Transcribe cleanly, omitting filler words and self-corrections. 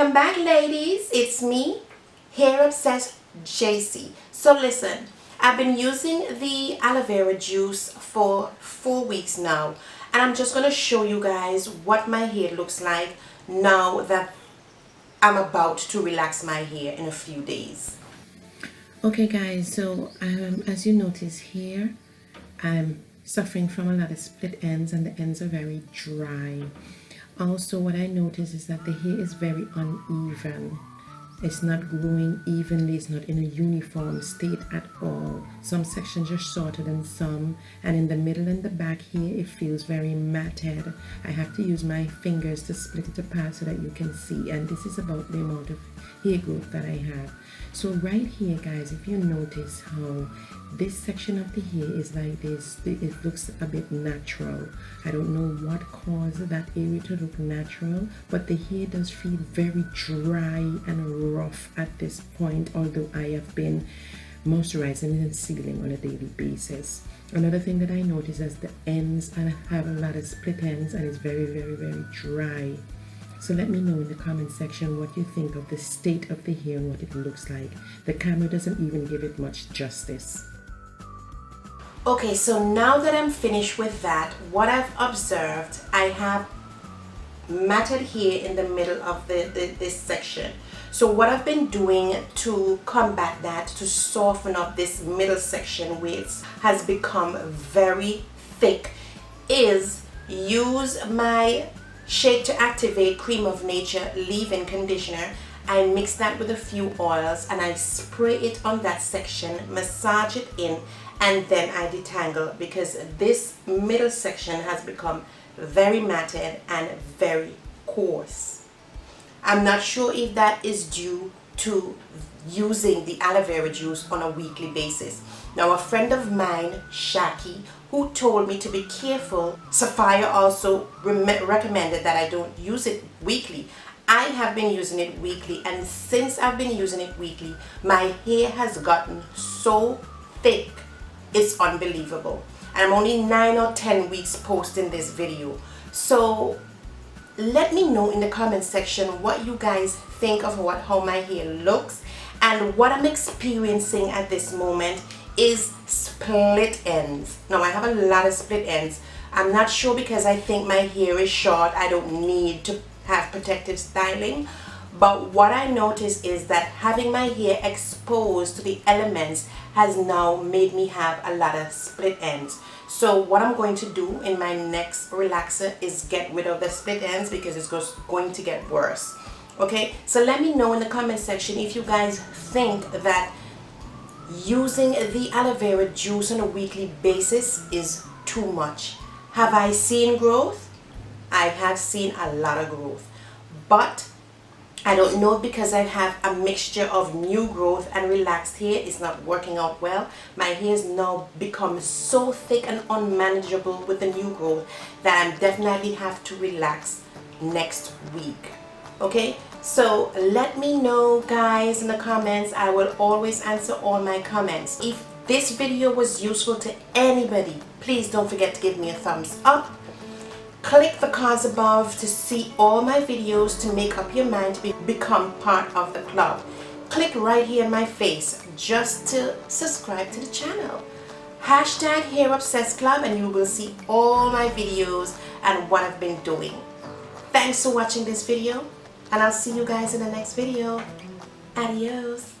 Welcome back, ladies. It's me, HairObsess Jay C. So listen, I've been using the aloe vera juice for 4 weeks now, and I'm just going to show you guys what my hair looks like now that I'm about to relax my hair in a few days. Okay guys, so as you notice here, I'm suffering from a lot of split ends and the ends are very dry. Also, what I notice is that the hair is very uneven. It's not growing evenly, it's not in a uniform state at all. Some sections are shorter than some, and in the middle and the back here it feels very matted. I have to use my fingers to split it apart so that you can see, and this is about the amount of hair growth that I have. So right here guys, if you notice how this section of the hair is like this, it looks a bit natural. I don't know what caused that area to look natural, but the hair does feel very dry and rough at this point, although I have been moisturizing and sealing on a daily basis. Another thing that I notice is the ends, and I have a lot of split ends and it's very dry. So let me know in the comment section what you think of the state of the hair and what it looks like. The camera doesn't even give it much justice. Okay, so now that I'm finished with that, what I've observed, I have matted hair in the middle of this section. So what I've been doing to combat that, to soften up this middle section which has become very thick, is use my Shake to Activate Cream of Nature leave-in conditioner. I mix that with a few oils and I spray it on that section, massage it in, and then I detangle, because this middle section has become very matted and very coarse. I'm not sure if that is due to using the aloe vera juice on a weekly basis. Now, a friend of mine, Shaki, who told me to be careful, Sapphire also recommended that I don't use it weekly. I have been using it weekly, and since I've been using it weekly, my hair has gotten so thick, it's unbelievable. And I'm only 9 or 10 weeks posting this video. So let me know in the comment section what you guys think of how my hair looks, and what I'm experiencing at this moment is split ends. Now I have a lot of split ends. I'm not sure, because I think my hair is short, I don't need to have protective styling, but what I notice is that having my hair exposed to the elements has now made me have a lot of split ends. So what I'm going to do in my next relaxer is get rid of the split ends, because it's just going to get worse. Okay, so let me know in the comment section if you guys think that using the aloe vera juice on a weekly basis is too much. Have I seen growth? I have seen a lot of growth, but I don't know, because I have a mixture of new growth and relaxed hair. It's not working out well. My hair has now become so thick and unmanageable with the new growth that I definitely have to relax next week. Okay, so let me know guys in the comments. I will always answer all my comments. If this video was useful to anybody, please don't forget to give me a thumbs up. Click the cards above to see all my videos, to make up your mind to become part of the club. Click right here in my face just to subscribe to the channel. Hashtag Hair Obsess Club, and you will see all my videos and what I've been doing. Thanks for watching this video, and I'll see you guys in the next video. Adios.